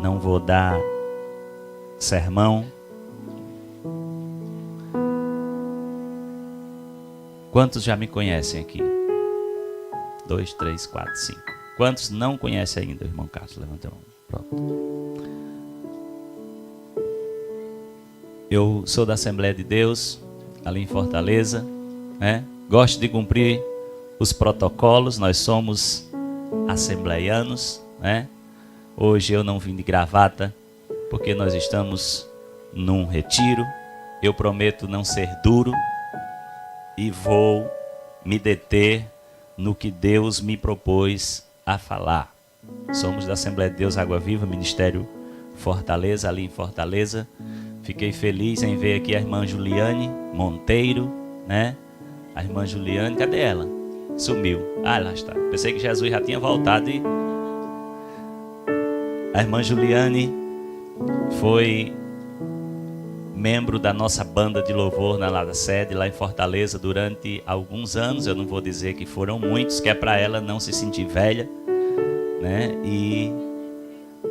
Não vou dar sermão. Quantos já me conhecem aqui? 2, 3, 4, 5. Quantos não conhecem ainda, irmão Carlos? Levanta a mão. Pronto. Eu sou da Assembleia de Deus, ali em Fortaleza, né? Gosto de cumprir os protocolos. Nós somos assembleianos, né? Hoje eu não vim de gravata, porque nós estamos num retiro. Eu prometo não ser duro e vou me deter no que Deus me propôs a falar. Somos da Assembleia de Deus Água Viva, Ministério Fortaleza, ali em Fortaleza. Fiquei feliz em ver aqui a irmã Juliane Monteiro, né? A irmã Juliane, cadê ela? Sumiu. Ah, lá está. Pensei que Jesus já tinha voltado e... A irmã Juliane foi membro da nossa banda de louvor na lá da sede, lá em Fortaleza, durante alguns anos. Eu não vou dizer que foram muitos, que é para ela não se sentir velha, né? E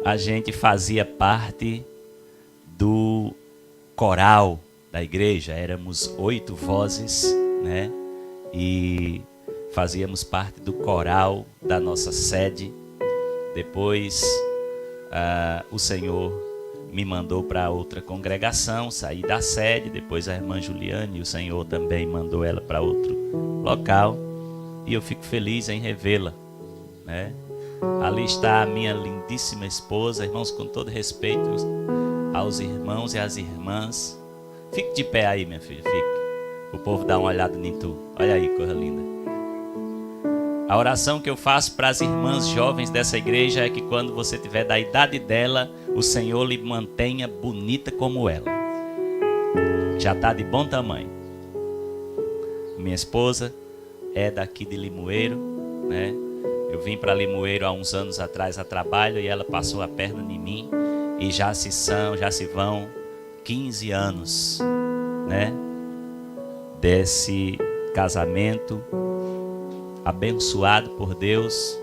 a gente fazia parte do coral da igreja. Éramos 8 vozes, né? E fazíamos parte do coral da nossa sede. Depois o Senhor me mandou para outra congregação, saí da sede. Depois a irmã Juliane, o Senhor também mandou ela para outro local. E eu fico feliz em revê-la, né? Ali está a minha lindíssima esposa. Irmãos, com todo respeito aos irmãos e às irmãs, fique de pé aí, minha filha, fique. O povo dá uma olhada em tu. Olha aí, coisa linda. A oração que eu faço para as irmãs jovens dessa igreja é que quando você tiver da idade dela, o Senhor lhe mantenha bonita como ela. Já está de bom tamanho. Minha esposa é daqui de Limoeiro, né? Eu vim para Limoeiro há uns anos atrás a trabalho e ela passou a perna em mim. E já se vão 15 anos, né? Desse casamento abençoado por Deus.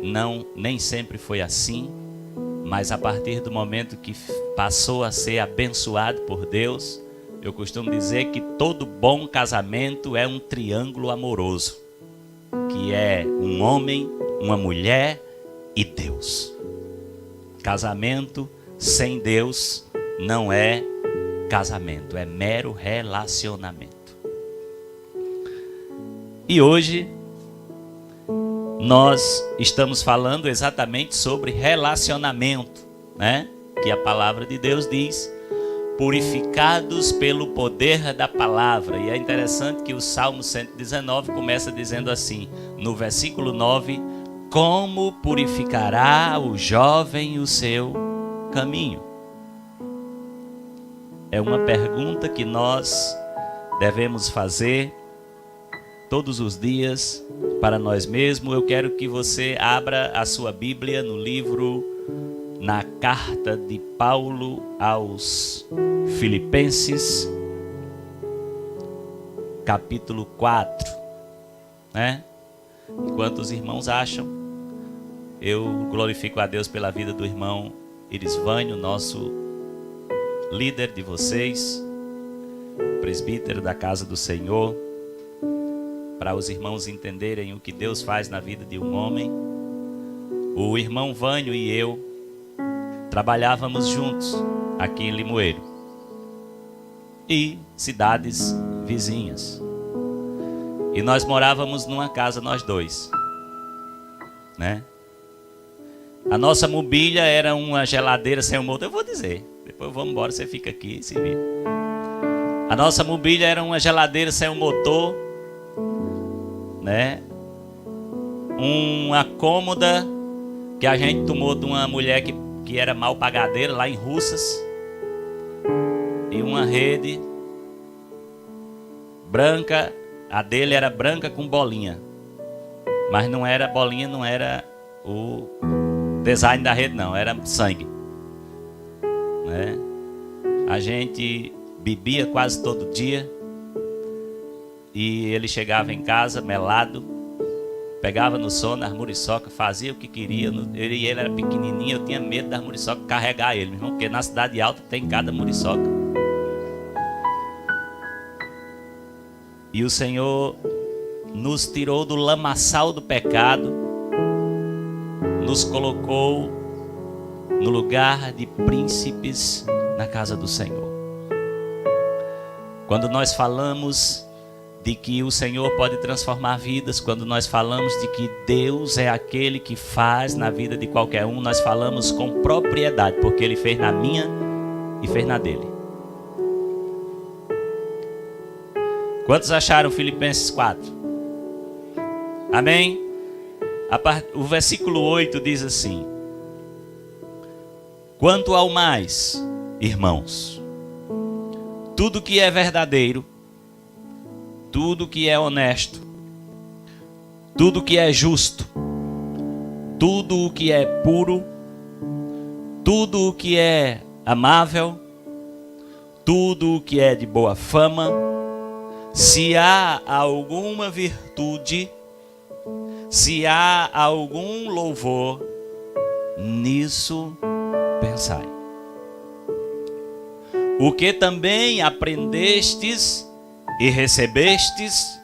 Não, nem sempre foi assim, mas a partir do momento que passou a ser abençoado por Deus, eu costumo dizer que todo bom casamento é um triângulo amoroso, que é um homem, uma mulher e Deus. Casamento sem Deus não é casamento, é mero relacionamento. E hoje nós estamos falando exatamente sobre relacionamento, né? Que a palavra de Deus diz: purificados pelo poder da palavra. E é interessante que o Salmo 119 começa dizendo assim, no versículo 9: como purificará o jovem o seu caminho? É uma pergunta que nós devemos fazer todos os dias para nós mesmos. Eu quero que você abra a sua Bíblia no livro, na carta de Paulo aos Filipenses, capítulo 4, né? Enquanto os irmãos acham, eu glorifico a Deus pela vida do irmão Irisvânio, nosso líder de vocês, presbítero da casa do Senhor. Para os irmãos entenderem o que Deus faz na vida de um homem, o irmão Vânio e eu trabalhávamos juntos aqui em Limoeiro e cidades vizinhas. E nós morávamos numa casa, nós dois, né? A nossa mobília era uma geladeira sem o motor. Eu vou dizer, depois vamos embora, você fica aqui e se vira. A nossa mobília era uma geladeira sem o motor, né? Uma cômoda que a gente tomou de uma mulher que era mal pagadeira lá em Russas. E uma rede branca. A dele era branca com bolinha, mas não era bolinha, não era o design da rede, não, era sangue, né? A gente bebia quase todo dia e ele chegava em casa melado Pegava no sono as muriçocas, fazia o que queria. Ele era pequenininho, eu tinha medo das muriçocas carregar ele, meu irmão, porque na cidade alta tem cada muriçoca. E o Senhor nos tirou do lamaçal do pecado, nos colocou no lugar de príncipes na casa do Senhor. Quando nós falamos de que o Senhor pode transformar vidas, quando nós falamos de que Deus é aquele que faz na vida de qualquer um, nós falamos com propriedade, porque Ele fez na minha e fez na dele. Quantos acharam Filipenses 4? Amém? O versículo 8 diz assim: quanto ao mais, irmãos, tudo que é verdadeiro, tudo que é honesto, tudo que é justo, tudo o que é puro, tudo o que é amável, tudo o que é de boa fama, se há alguma virtude, se há algum louvor, nisso pensai. O que também aprendestes e recebestes,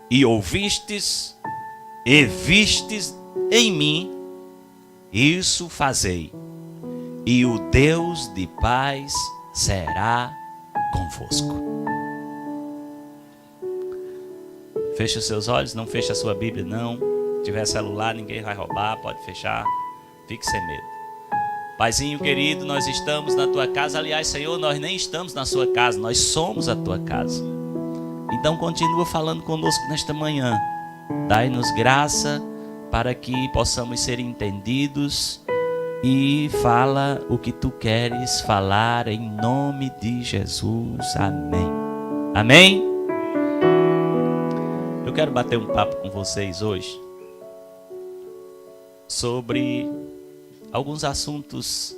e ouvistes, e vistes em mim, isso fazei, e o Deus de paz será convosco. Feche os seus olhos, não feche a sua Bíblia não. Se tiver celular, ninguém vai roubar, pode fechar, fique sem medo. Paizinho querido, nós estamos na tua casa. Aliás, Senhor, nós nem estamos na sua casa, nós somos a tua casa. Então continua falando conosco nesta manhã. Dai-nos graça para que possamos ser entendidos, e fala o que tu queres falar em nome de Jesus. Amém. Amém? Eu quero bater um papo com vocês hoje sobre alguns assuntos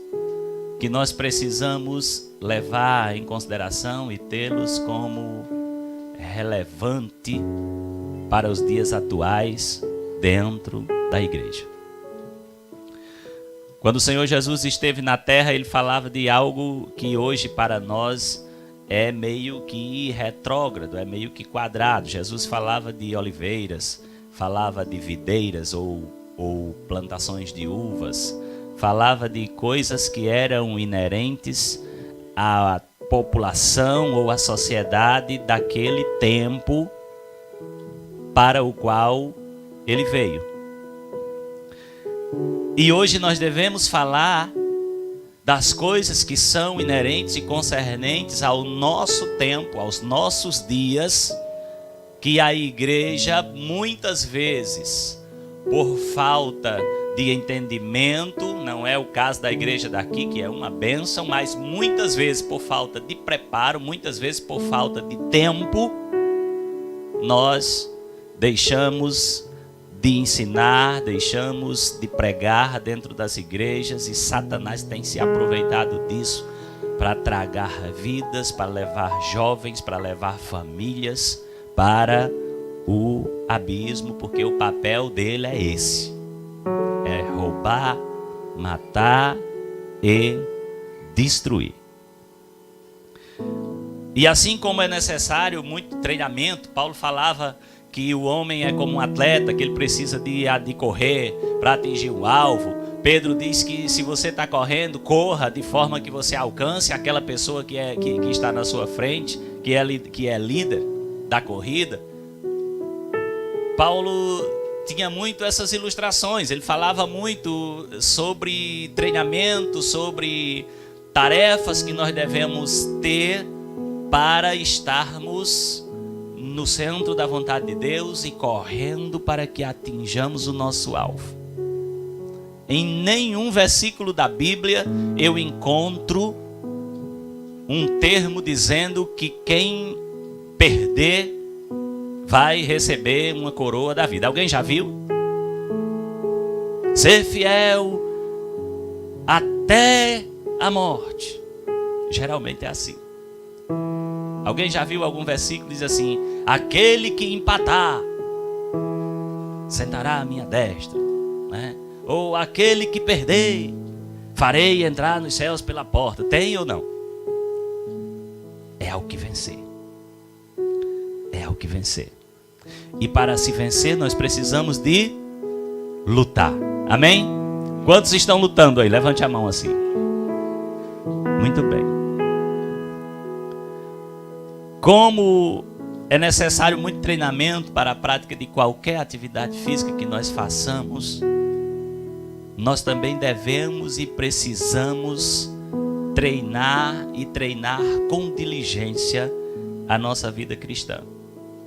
que nós precisamos levar em consideração e tê-los como relevante para os dias atuais dentro da igreja. Quando o Senhor Jesus esteve na terra, ele falava de algo que hoje para nós é meio que retrógrado, é meio que quadrado. Jesus falava de oliveiras, falava de videiras ou plantações de uvas, falava de coisas que eram inerentes à população ou à sociedade daquele tempo para o qual ele veio. E hoje nós devemos falar das coisas que são inerentes e concernentes ao nosso tempo, aos nossos dias, que a igreja muitas vezes, por falta de entendimento, não é o caso da igreja daqui, que é uma bênção, mas muitas vezes por falta de preparo, muitas vezes por falta de tempo, nós deixamos de ensinar, deixamos de pregar dentro das igrejas, e Satanás tem se aproveitado disso para tragar vidas, para levar jovens, para levar famílias para o abismo, porque o papel dele é esse: é roubar, matar e destruir. E assim como é necessário muito treinamento, Paulo falava que o homem é como um atleta, que ele precisa de correr para atingir o alvo. Pedro diz que se você está correndo, corra de forma que você alcance aquela pessoa que está na sua frente, que é líder da corrida. Paulo tinha muito essas ilustrações, ele falava muito sobre treinamento, sobre tarefas que nós devemos ter para estarmos no centro da vontade de Deus e correndo para que atinjamos o nosso alvo. Em nenhum versículo da Bíblia eu encontro um termo dizendo que quem perder vai receber uma coroa da vida. Alguém já viu? Ser fiel até a morte. Geralmente é assim. Alguém já viu algum versículo que diz assim: aquele que empatar sentará à minha destra, né? Ou aquele que perder, farei entrar nos céus pela porta. Tem ou não? É ao que vencer. É ao que vencer. E para se vencer, nós precisamos de lutar. Amém? Quantos estão lutando aí? Levante a mão assim. Muito bem. Como é necessário muito treinamento para a prática de qualquer atividade física que nós façamos, nós também devemos e precisamos treinar e treinar com diligência a nossa vida cristã.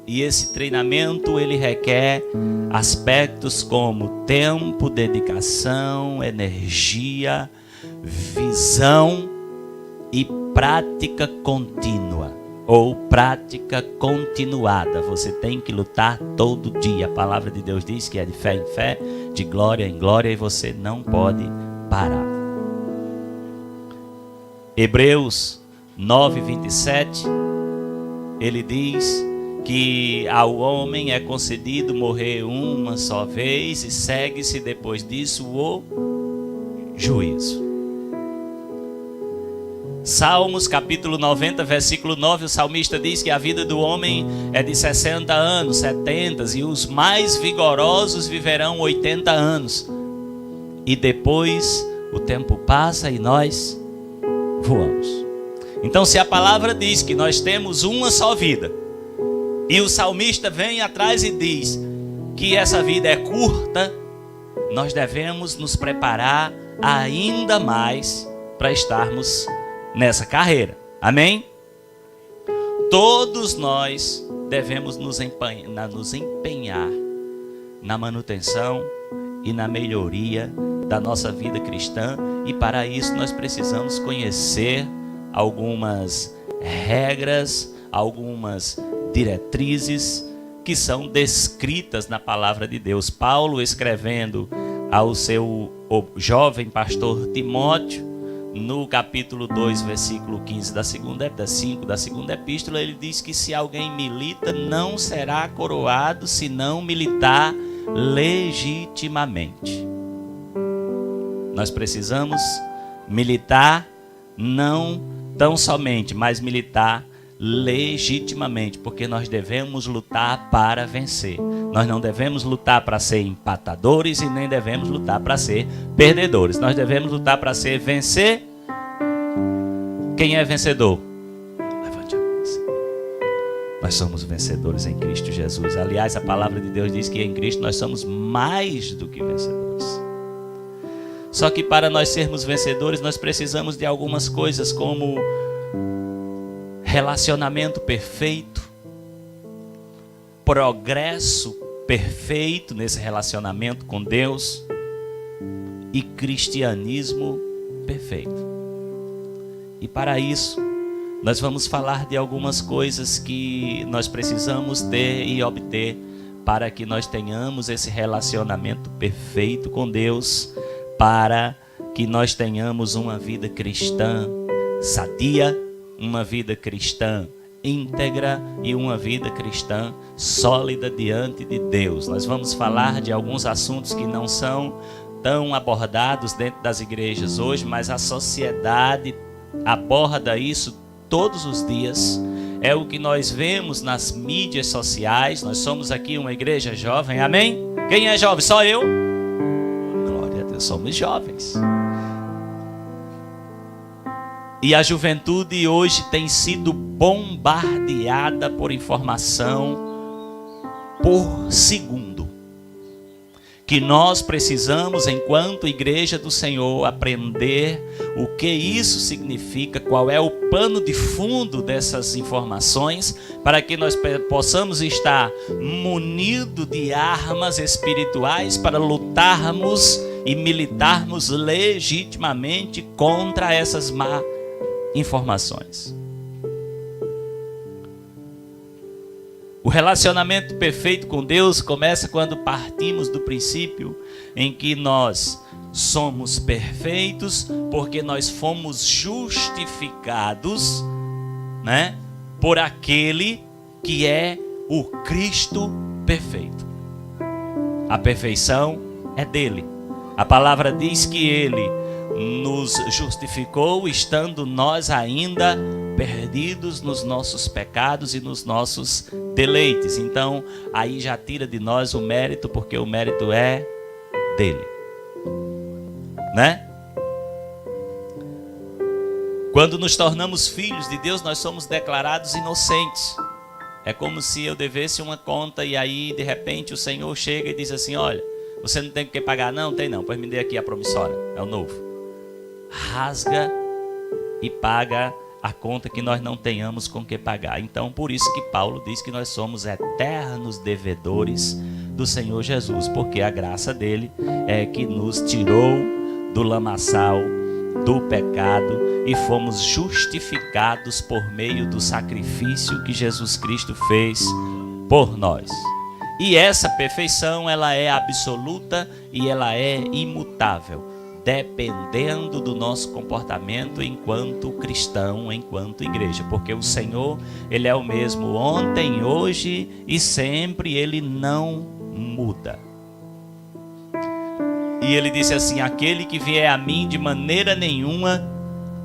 E esse treinamento, ele requer aspectos como tempo, dedicação, energia, visão e prática contínua ou prática continuada. Você tem que lutar todo dia. A palavra de Deus diz que é de fé em fé, de glória em glória, e você não pode parar. Hebreus 9:27, ele diz que ao homem é concedido morrer uma só vez e segue-se depois disso o juízo. Salmos capítulo 90, versículo 9, o salmista diz que a vida do homem é de 60 anos, 70, e os mais vigorosos viverão 80 anos. E depois o tempo passa e nós voamos. Então, se a palavra diz que nós temos uma só vida, e o salmista vem atrás e diz que essa vida é curta, nós devemos nos preparar ainda mais para estarmos nessa carreira. Amém? Todos nós devemos nos empenhar na manutenção e na melhoria da nossa vida cristã, e para isso nós precisamos conhecer algumas regras, algumas diretrizes que são descritas na palavra de Deus. Paulo, escrevendo ao seu jovem pastor Timóteo, no capítulo 2, versículo 15 da segunda epístola, ele diz que se alguém milita, não será coroado se não militar legitimamente. Nós precisamos militar não tão somente, mas militar legitimamente, porque nós devemos lutar para vencer. Nós não devemos lutar para ser empatadores e nem devemos lutar para ser perdedores. Nós devemos lutar para ser vencer. Quem é vencedor? Levante a mão assim. Nós somos vencedores em Cristo Jesus. Aliás, a palavra de Deus diz que em Cristo nós somos mais do que vencedores. Só que para nós sermos vencedores, nós precisamos de algumas coisas, como relacionamento perfeito, progresso perfeito nesse relacionamento com Deus e cristianismo perfeito. E para isso, nós vamos falar de algumas coisas que nós precisamos ter e obter para que nós tenhamos esse relacionamento perfeito com Deus, para que nós tenhamos uma vida cristã sadia, uma vida cristã íntegra e uma vida cristã sólida diante de Deus. Nós vamos falar de alguns assuntos que não são tão abordados dentro das igrejas hoje, mas a sociedade aborda isso todos os dias. É o que nós vemos nas mídias sociais. Nós somos aqui uma igreja jovem, amém? Quem é jovem? Só eu? Glória a Deus, somos jovens. E a juventude hoje tem sido bombardeada por informação por segundo. Que nós precisamos, enquanto igreja do Senhor, aprender o que isso significa, qual é o pano de fundo dessas informações, para que nós possamos estar munidos de armas espirituais para lutarmos e militarmos legitimamente contra essas más informações. O relacionamento perfeito com Deus começa quando partimos do princípio em que nós somos perfeitos, porque nós fomos justificados, né, por aquele que é o Cristo perfeito. A perfeição é dele. A palavra diz que ele nos justificou estando nós ainda perdidos nos nossos pecados e nos nossos deleites. Então, aí já tira de nós o mérito, porque o mérito é dele. Né? Quando nos tornamos filhos de Deus, nós somos declarados inocentes. É como se eu devesse uma conta e aí, de repente, o Senhor chega e diz assim: olha, você não tem o que pagar? Não, tem não. Pois me dê aqui a promissória. É o novo. Rasga e paga a conta que nós não tenhamos com que pagar. Então, por isso que Paulo diz que nós somos eternos devedores do Senhor Jesus, porque a graça dele é que nos tirou do lamaçal do pecado e fomos justificados por meio do sacrifício que Jesus Cristo fez por nós. E essa perfeição, ela é absoluta e ela é imutável, dependendo do nosso comportamento enquanto cristão, enquanto igreja. Porque o Senhor, ele é o mesmo ontem, hoje e sempre, ele não muda. E ele disse assim: aquele que vier a mim, de maneira nenhuma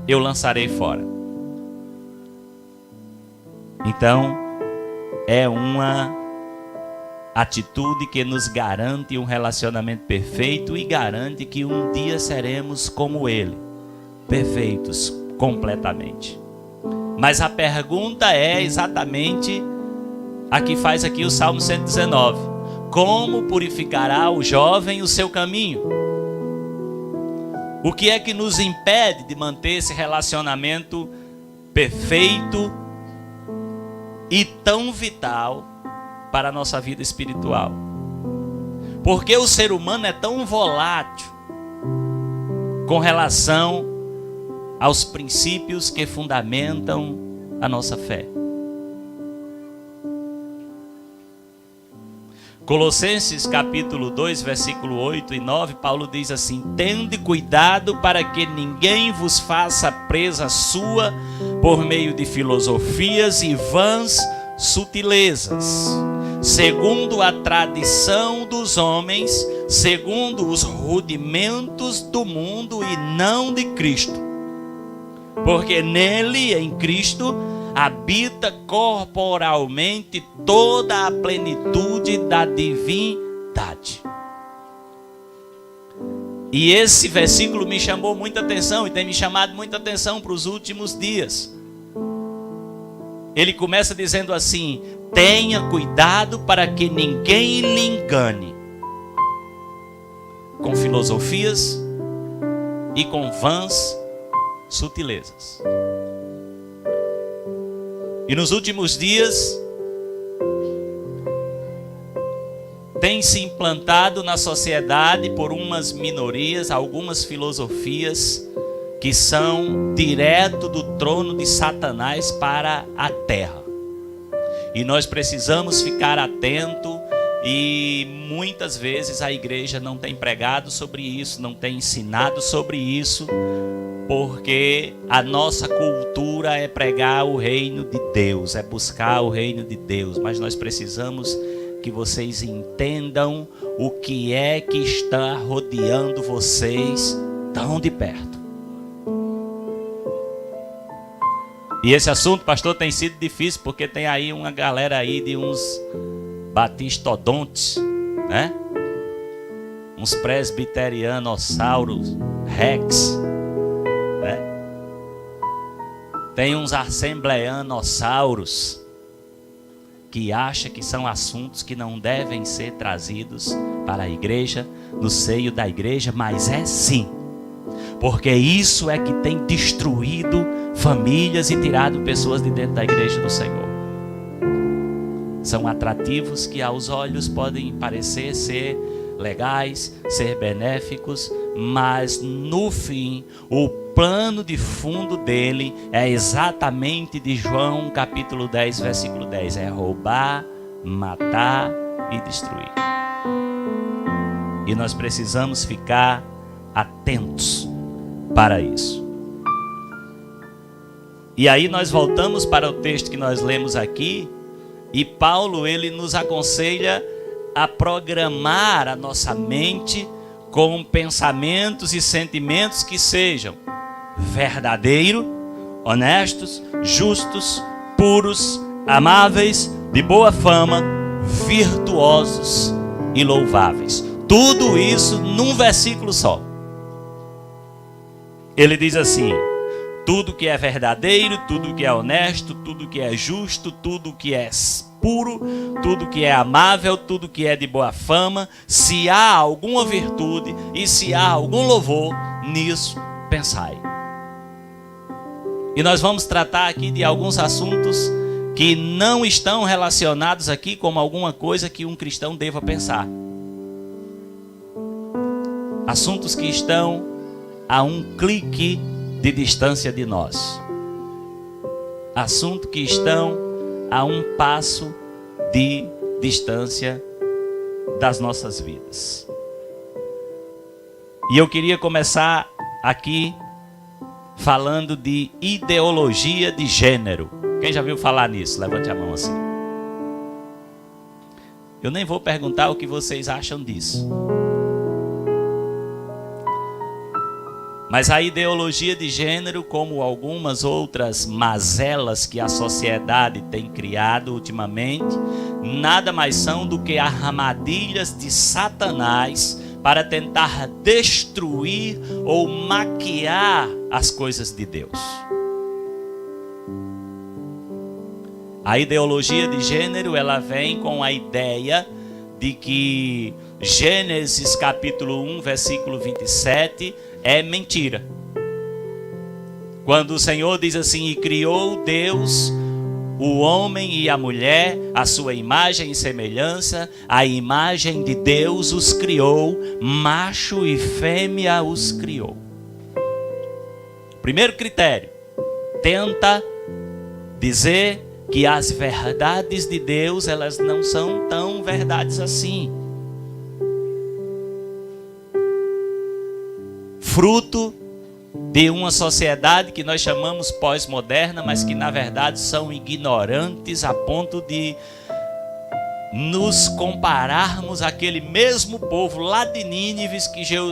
eu lançarei fora. Então, é uma atitude que nos garante um relacionamento perfeito e garante que um dia seremos como ele, perfeitos completamente. Mas a pergunta é exatamente a que faz aqui o Salmo 119. Como purificará o jovem o seu caminho? O que é que nos impede de manter esse relacionamento perfeito e tão vital para a nossa vida espiritual? Porque o ser humano é tão volátil com relação aos princípios que fundamentam a nossa fé. Colossenses capítulo 2, versículo 8 e 9, Paulo diz assim: tende cuidado para que ninguém vos faça presa sua por meio de filosofias e vãs sutilezas, segundo a tradição dos homens, segundo os rudimentos do mundo e não de Cristo. Porque nele, em Cristo, habita corporalmente toda a plenitude da divindade. E esse versículo me chamou muita atenção e tem me chamado muita atenção para os últimos dias. Ele começa dizendo assim: tenha cuidado para que ninguém lhe engane com filosofias e com vãs sutilezas. E nos últimos dias tem se implantado na sociedade por umas minorias, algumas filosofias que são direto do trono de Satanás para a terra. E nós precisamos ficar atento, e muitas vezes a igreja não tem pregado sobre isso, não tem ensinado sobre isso, porque a nossa cultura é pregar o reino de Deus, é buscar o reino de Deus. Mas nós precisamos que vocês entendam o que é que está rodeando vocês tão de perto. E esse assunto, pastor, tem sido difícil, porque tem aí uma galera aí de uns batistodontes, né? Uns presbiterianosauros rex, né? Tem uns assembleanosauros que acham que são assuntos que não devem ser trazidos para a igreja, no seio da igreja, mas é sim, porque isso é que tem destruído famílias e tirado pessoas de dentro da igreja do Senhor. São atrativos que aos olhos podem parecer ser legais, ser benéficos, mas no fim, o plano de fundo dele é exatamente de João capítulo 10, versículo 10. É roubar, matar e destruir. E nós precisamos ficar atentos para isso. E aí nós voltamos para o texto que nós lemos aqui, e Paulo, ele nos aconselha a programar a nossa mente com pensamentos e sentimentos que sejam verdadeiros, honestos, justos, puros, amáveis, de boa fama, virtuosos e louváveis. Tudo isso num versículo só. Ele diz assim: tudo que é verdadeiro, tudo que é honesto, tudo que é justo, tudo que é puro, tudo que é amável, tudo que é de boa fama, se há alguma virtude e se há algum louvor, nisso pensai. E nós vamos tratar aqui de alguns assuntos que não estão relacionados aqui como alguma coisa que um cristão deva pensar. Assuntos que estão a um clique de distância de nós. Assuntos que estão a um passo de distância das nossas vidas. E eu queria começar aqui falando de ideologia de gênero. Quem já viu falar nisso? Levante a mão assim. Eu nem vou perguntar o que vocês acham disso. Mas a ideologia de gênero, como algumas outras mazelas que a sociedade tem criado ultimamente, nada mais são do que armadilhas de Satanás para tentar destruir ou maquiar as coisas de Deus. A ideologia de gênero, ela vem com a ideia de que Gênesis capítulo 1, versículo 27, é mentira. Quando o Senhor diz assim: e criou Deus o homem e a mulher, a sua imagem e semelhança, a imagem de Deus os criou, macho e fêmea os criou. Primeiro critério, tenta dizer que as verdades de Deus, elas não são tão verdades assim. Fruto de uma sociedade que nós chamamos pós-moderna, mas que na verdade são ignorantes a ponto de nos compararmos àquele mesmo povo lá de Nínive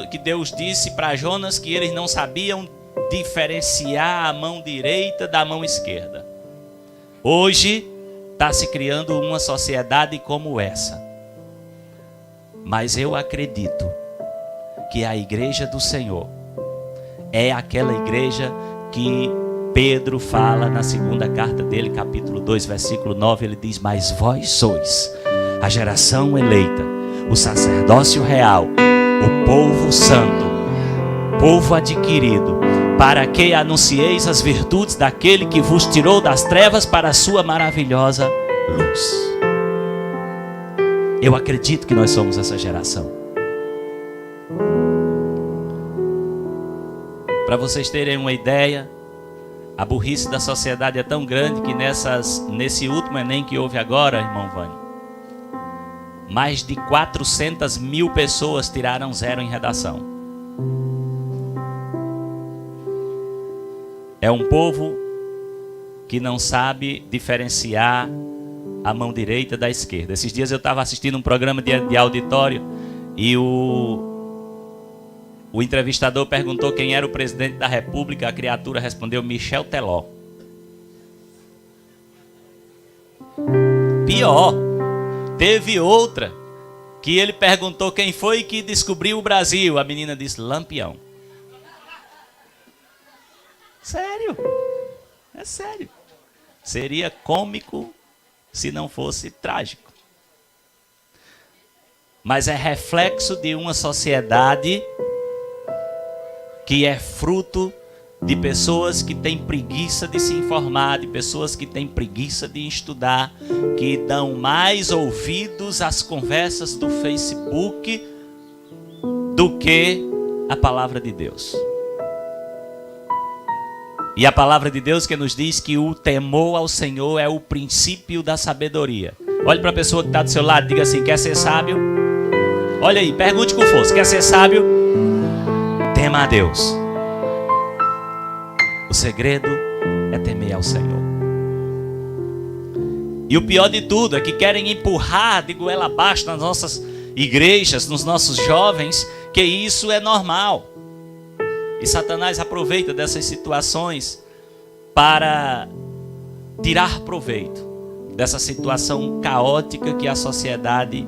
que Deus disse para Jonas que eles não sabiam diferenciar a mão direita da mão esquerda. Hoje está se criando uma sociedade como essa. Mas eu acredito que a igreja do Senhor é aquela igreja que Pedro fala na segunda carta dele, capítulo 2, versículo 9, ele diz: mas vós sois a geração eleita, o sacerdócio real, o povo santo, povo adquirido, para que anuncieis as virtudes daquele que vos tirou das trevas para a sua maravilhosa luz. Eu acredito que nós somos essa geração. Para vocês terem uma ideia, a burrice da sociedade é tão grande que nesse último Enem que houve agora, irmão Vânio, mais de 400 mil pessoas tiraram 0 em redação. É um povo que não sabe diferenciar a mão direita da esquerda. Esses dias eu estava assistindo um programa de auditório e o entrevistador perguntou quem era o presidente da República. A criatura respondeu: Michel Teló. Pior, teve outra que ele perguntou quem foi que descobriu o Brasil. A menina disse: Lampião. Sério, é sério. Seria cômico se não fosse trágico. Mas é reflexo de uma sociedade que é fruto de pessoas que têm preguiça de se informar, de pessoas que têm preguiça de estudar, que dão mais ouvidos às conversas do Facebook do que a palavra de Deus. E a palavra de Deus que nos diz que o temor ao Senhor é o princípio da sabedoria. Olhe para a pessoa que está do seu lado e diga assim: quer ser sábio? Olha aí, pergunte com força: quer ser sábio? Tema a Deus. O segredo é temer ao Senhor. E o pior de tudo é que querem empurrar de goela abaixo nas nossas igrejas, nos nossos jovens, que isso é normal. E Satanás aproveita dessas situações para tirar proveito dessa situação caótica que a sociedade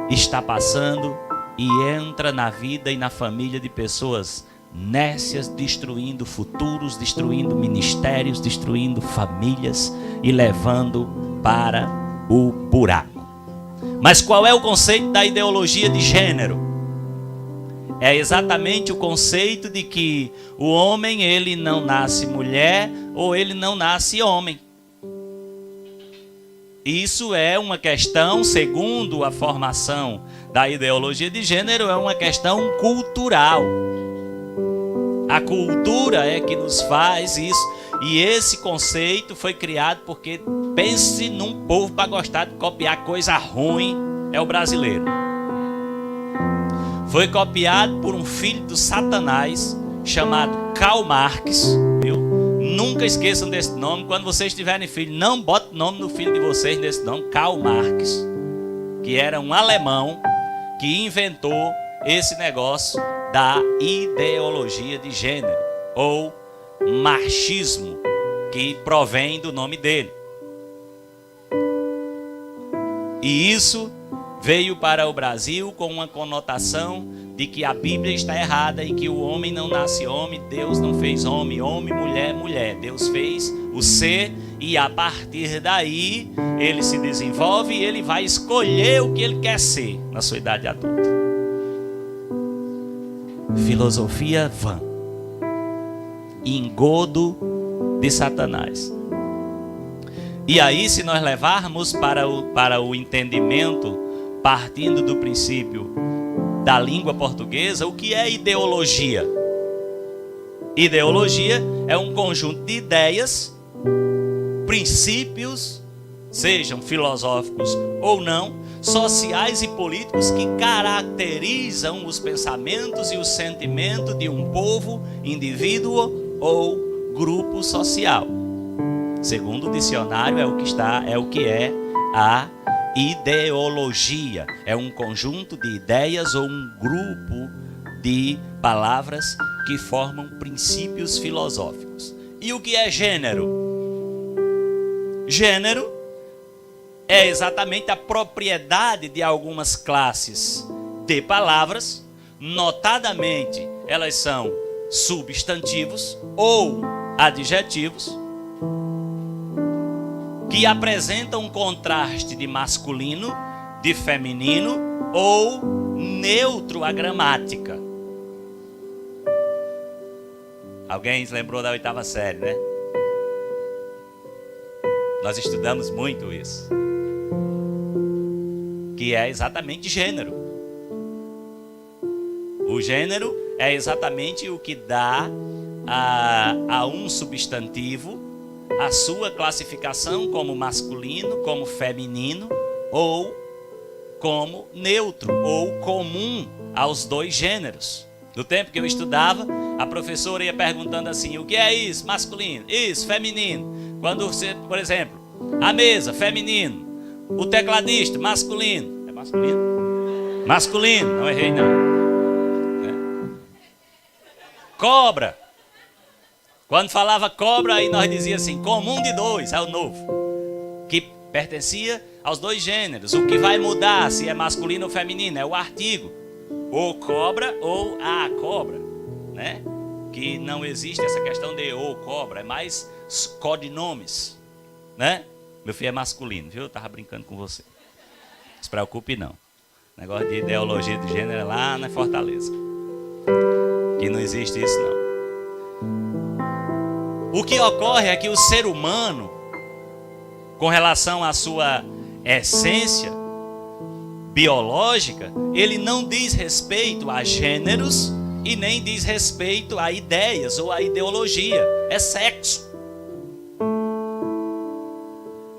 está passando e entra na vida e na família de pessoas nécias, destruindo futuros, destruindo ministérios, destruindo famílias e levando para o buraco. Mas qual é o conceito da ideologia de gênero? É exatamente o conceito de que o homem, ele não nasce mulher ou ele não nasce homem. Isso é uma questão, segundo a formação da ideologia de gênero, é uma questão cultural. A cultura é que nos faz isso. E esse conceito foi criado porque, pense num povo para gostar de copiar coisa ruim, é o brasileiro. Foi copiado por um filho do Satanás chamado Karl Marx, viu? Nunca esqueçam desse nome. Quando vocês tiverem filho, não botem nome no filho de vocês desse nome, Karl Marx, que era um alemão que inventou esse negócio da ideologia de gênero, ou machismo, que provém do nome dele. E isso veio para o Brasil com uma conotação de que a Bíblia está errada e que o homem não nasce homem, Deus não fez homem, homem, mulher, mulher. Deus fez o ser e a partir daí ele se desenvolve e ele vai escolher o que ele quer ser na sua idade adulta. Filosofia vã, engodo de Satanás. E aí, se nós levarmos para o entendimento, partindo do princípio da língua portuguesa, o que é ideologia? Ideologia é um conjunto de ideias, princípios, sejam filosóficos ou não, sociais e políticos que caracterizam os pensamentos e os sentimentos de um povo, indivíduo ou grupo social. Segundo o dicionário, é o que é a ideologia. É um conjunto de ideias ou um grupo de palavras que formam princípios filosóficos. E o que é gênero? Gênero é exatamente a propriedade de algumas classes de palavras, notadamente elas são substantivos ou adjetivos, que apresentam um contraste de masculino, de feminino ou neutro à gramática. Alguém se lembrou da 8ª série, né? Nós estudamos muito isso. Que é exatamente gênero. O gênero é exatamente o que dá a um substantivo a sua classificação como masculino, como feminino ou como neutro ou comum aos dois gêneros. No tempo que eu estudava, a professora ia perguntando assim: o que é isso? Masculino. Isso, feminino. Quando você, por exemplo, a mesa, feminino. O tecladista, masculino. É masculino? Masculino, não errei não. Cobra. Quando falava cobra, aí nós dizíamos assim, comum de dois, é o novo. Que pertencia aos dois gêneros. O que vai mudar, se é masculino ou feminino, é o artigo. Ou cobra ou a cobra, né? Que não existe essa questão de ou cobra, é mais codinomes, né? Meu filho é masculino, viu? Eu tava brincando com você. Não se preocupe não. Negócio de ideologia de gênero é lá na Fortaleza. Que não existe isso não. O que ocorre é que o ser humano, com relação à sua essência biológica, ele não diz respeito a gêneros e nem diz respeito a ideias ou a ideologia. É sexo.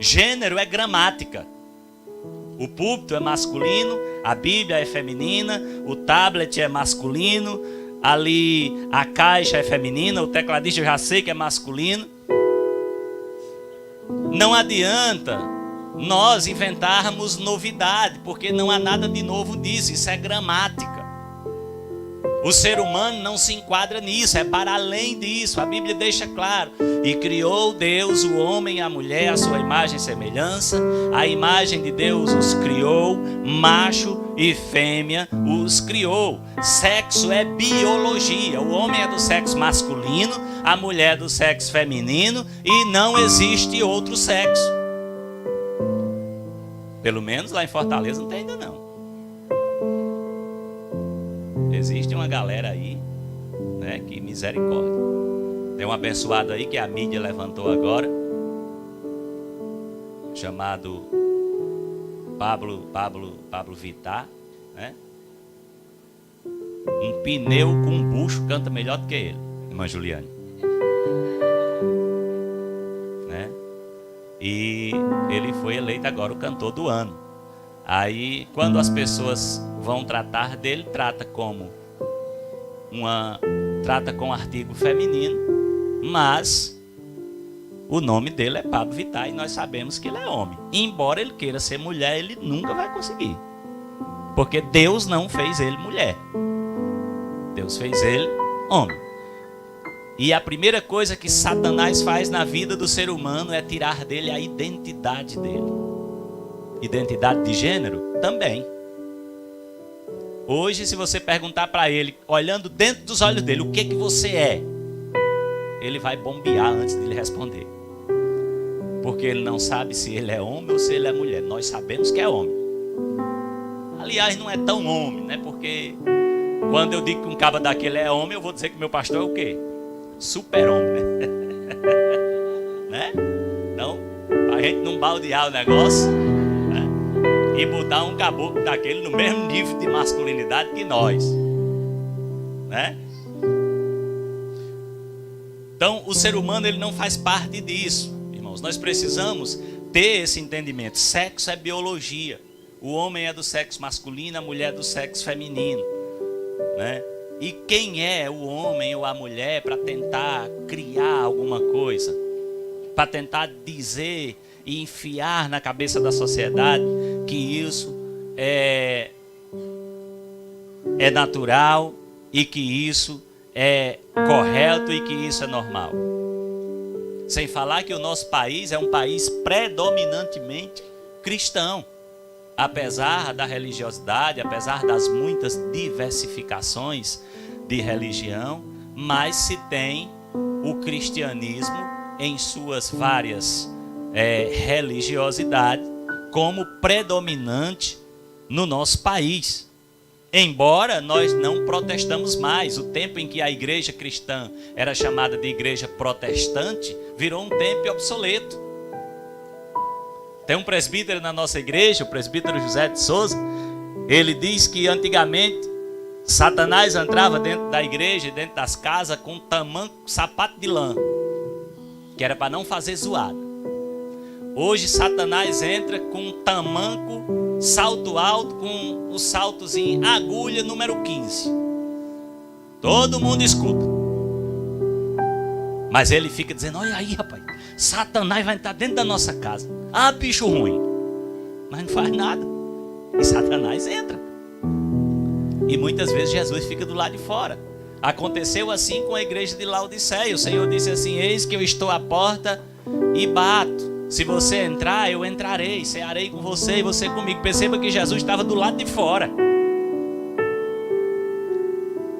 Gênero é gramática. O púlpito é masculino, a Bíblia é feminina, o tablet é masculino, ali a caixa é feminina, o tecladista eu já sei que é masculino. Não adianta nós inventarmos novidade, porque não há nada de novo nisso, isso é gramática. O ser humano não se enquadra nisso, é para além disso. A Bíblia deixa claro: e criou Deus o homem e a mulher à sua imagem e semelhança, a imagem de Deus os criou, macho e fêmea os criou. Sexo é biologia, o homem é do sexo masculino, a mulher é do sexo feminino, e não existe outro sexo. Pelo menos lá em Fortaleza não tem ainda não. Existe uma galera aí, né, que misericórdia. Tem um abençoado aí que a mídia levantou agora, chamado Pablo Vittar, né? Um pneu com um bucho canta melhor do que ele, irmã Juliane, né? E ele foi eleito agora o cantor do ano. Aí, quando as pessoas vão tratar dele, trata com artigo feminino, mas o nome dele é Pablo Vittar e nós sabemos que ele é homem. E embora ele queira ser mulher, ele nunca vai conseguir, porque Deus não fez ele mulher, Deus fez ele homem. E a primeira coisa que Satanás faz na vida do ser humano é tirar dele a identidade dele. Identidade de gênero também. Hoje, se você perguntar para ele, olhando dentro dos olhos dele, o que você é, ele vai bombear antes de lhe responder, porque ele não sabe se ele é homem ou se ele é mulher. Nós sabemos que é homem. Aliás, não é tão homem, né? Porque quando eu digo que um cabra daquele é homem, eu vou dizer que meu pastor é o quê? Super-homem, né? Então, a gente não baldear o negócio, né? E botar um caboclo daquele no mesmo nível de masculinidade que nós, né? Então, o ser humano, ele não faz parte disso, irmãos. Nós precisamos ter esse entendimento. Sexo é biologia. O homem é do sexo masculino, a mulher é do sexo feminino, né? E quem é o homem ou a mulher para tentar criar alguma coisa, para tentar dizer e enfiar na cabeça da sociedade que isso é natural e que isso é correto e que isso é normal? Sem falar que o nosso país é um país predominantemente cristão. Apesar da religiosidade, apesar das muitas diversificações de religião, mas se tem o cristianismo em suas várias religiosidades como predominante no nosso país. Embora nós não protestamos mais, o tempo em que a igreja cristã era chamada de igreja protestante virou um tempo obsoleto. Tem um presbítero na nossa igreja, o presbítero José de Souza. Ele diz que antigamente Satanás entrava dentro da igreja, dentro das casas, com um tamanco sapato de lã, que era para não fazer zoada. Hoje Satanás entra com um tamanco salto alto, com os saltos em agulha número 15. Todo mundo escuta. Mas ele fica dizendo: olha aí, rapaz, Satanás vai entrar dentro da nossa casa. Ah, bicho ruim. Mas não faz nada. E Satanás entra. E muitas vezes Jesus fica do lado de fora. Aconteceu assim com a igreja de Laodiceia. O Senhor disse assim: eis que eu estou à porta e bato. Se você entrar, eu entrarei, cearei com você e você comigo. Perceba que Jesus estava do lado de fora.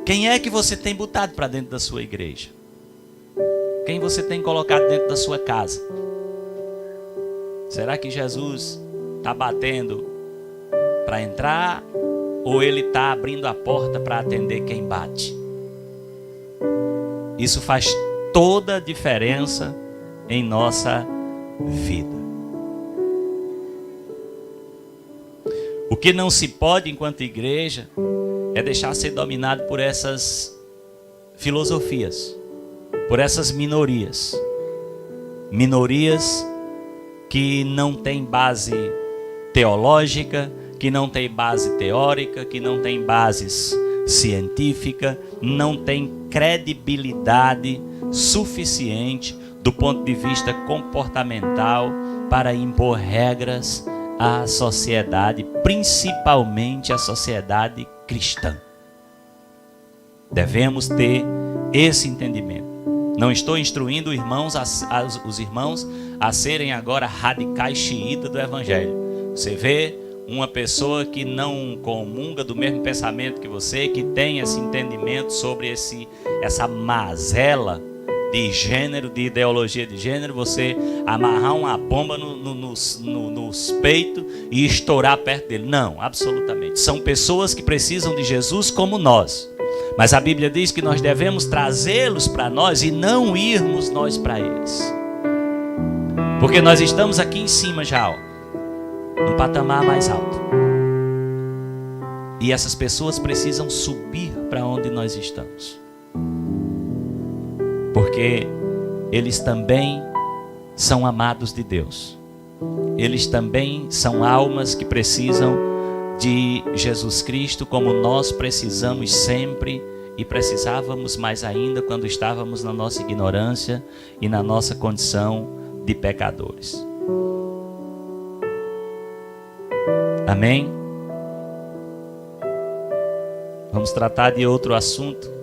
Quem é que você tem botado para dentro da sua igreja? Quem você tem colocado dentro da sua casa? Será que Jesus está batendo para entrar? Ou ele está abrindo a porta para atender quem bate? Isso faz toda a diferença em nossa vida. O que não se pode enquanto igreja é deixar ser dominado por essas filosofias, por essas minorias. Minorias que não têm base teológica, que não tem base teórica, que não tem bases científica, não tem credibilidade suficiente do ponto de vista comportamental, para impor regras à sociedade, principalmente à sociedade cristã. Devemos ter esse entendimento. Não estou instruindo os irmãos a serem agora radicais xiitas do evangelho. Você vê uma pessoa que não comunga do mesmo pensamento que você, que tem esse entendimento sobre essa mazela de gênero, de ideologia de gênero, você amarrar uma bomba nos peitos e estourar perto dele. Não, absolutamente. São pessoas que precisam de Jesus como nós. Mas a Bíblia diz que nós devemos trazê-los para nós e não irmos nós para eles. Porque nós estamos aqui em cima já, no patamar mais alto. E essas pessoas precisam subir para onde nós estamos. Porque eles também são amados de Deus. Eles também são almas que precisam de Jesus Cristo, como nós precisamos sempre e precisávamos mais ainda quando estávamos na nossa ignorância e na nossa condição de pecadores. Amém? Vamos tratar de outro assunto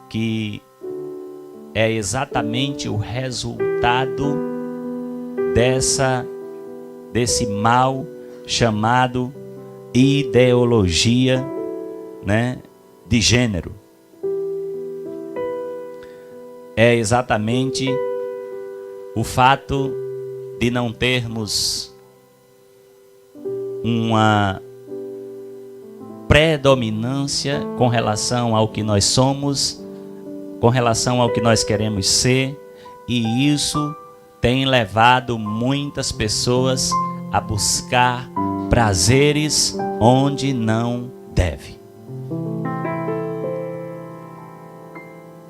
que é exatamente o resultado desse mal chamado ideologia, de gênero. É exatamente o fato de não termos uma predominância com relação ao que nós somos, com relação ao que nós queremos ser, e isso tem levado muitas pessoas a buscar prazeres onde não deve.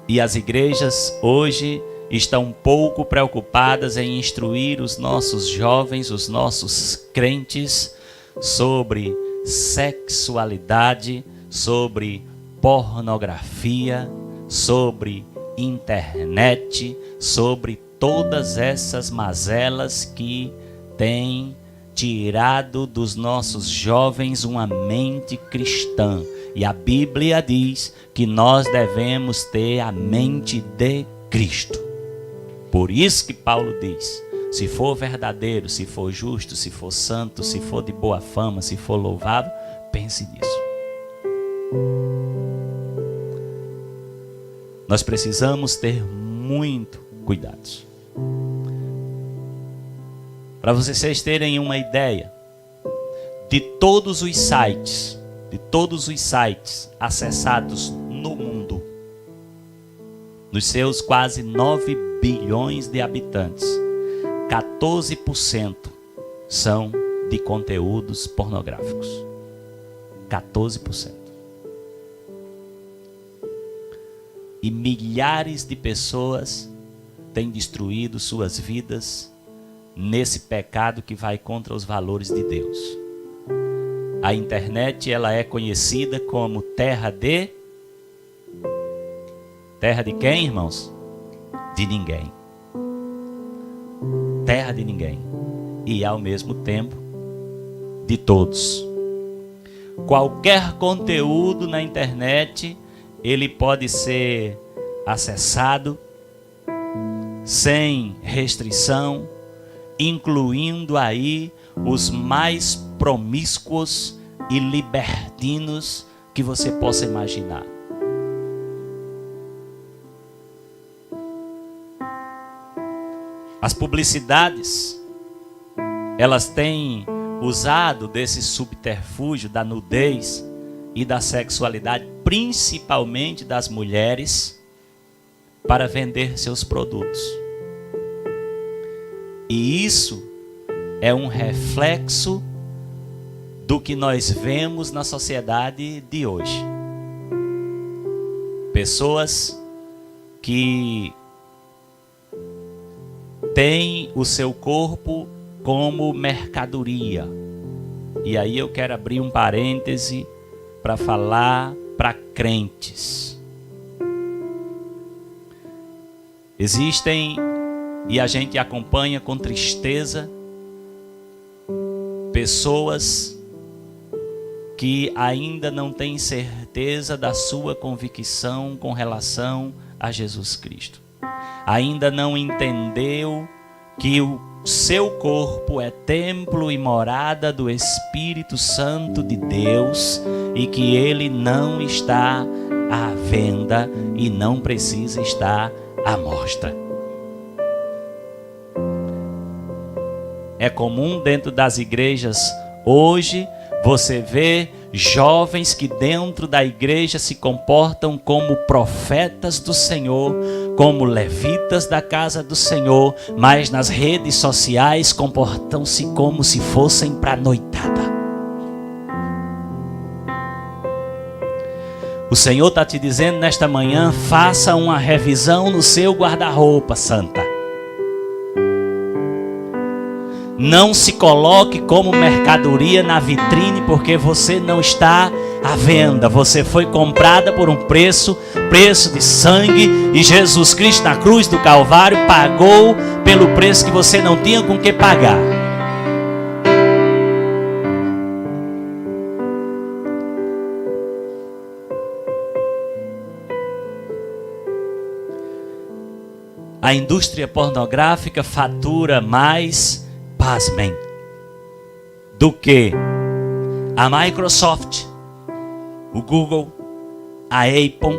E as igrejas hoje estão pouco preocupadas em instruir os nossos jovens, os nossos crentes, sobre sexualidade, sobre pornografia, sobre internet, sobre todas essas mazelas que têm tirado dos nossos jovens uma mente cristã. E a Bíblia diz que nós devemos ter a mente de Cristo. Por isso que Paulo diz: se for verdadeiro, se for justo, se for santo, se for de boa fama, se for louvável, pense nisso. Nós precisamos ter muito cuidado. Para vocês terem uma ideia, de todos os sites acessados no mundo, nos seus quase 9 bilhões de habitantes, 14% são de conteúdos pornográficos. 14%. E milhares de pessoas têm destruído suas vidas nesse pecado que vai contra os valores de Deus. A internet, ela é conhecida como terra de quem, irmãos? De ninguém. Terra de ninguém. E ao mesmo tempo de todos. Qualquer conteúdo na internet, ele pode ser acessado sem restrição, incluindo aí os mais promíscuos e libertinos que você possa imaginar. As publicidades, elas têm usado desse subterfúgio da nudez e da sexualidade, principalmente das mulheres, para vender seus produtos. E isso é um reflexo do que nós vemos na sociedade de hoje. Pessoas que têm o seu corpo como mercadoria. E aí eu quero abrir um parêntese para falar para crentes. Existem, e a gente acompanha com tristeza, pessoas que ainda não têm certeza da sua convicção com relação a Jesus Cristo. Ainda não entendeu que o seu corpo é templo e morada do Espírito Santo de Deus e que ele não está à venda e não precisa estar à mostra. É comum dentro das igrejas hoje você vê jovens que dentro da igreja se comportam como profetas do Senhor, como levitas da casa do Senhor, mas nas redes sociais comportam-se como se fossem para a noitada. O Senhor está te dizendo nesta manhã, faça uma revisão no seu guarda-roupa, santa. Não se coloque como mercadoria na vitrine, porque você não está à venda. Você foi comprada por um preço de sangue, e Jesus Cristo na cruz do Calvário pagou pelo preço que você não tinha com que pagar. A indústria pornográfica fatura mais, pasmem, do que a Microsoft, o Google, a Apple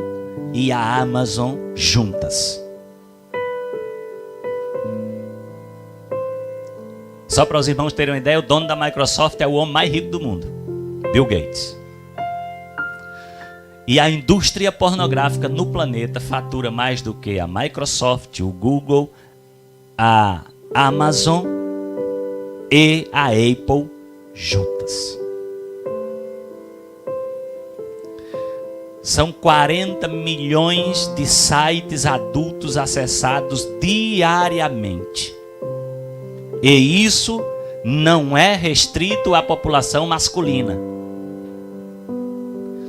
e a Amazon juntas. Só para os irmãos terem uma ideia, o dono da Microsoft é o homem mais rico do mundo, Bill Gates. E a indústria pornográfica no planeta fatura mais do que a Microsoft, o Google, a Amazon e a Apple juntas. São 40 milhões de sites adultos acessados diariamente. E isso não é restrito à população masculina.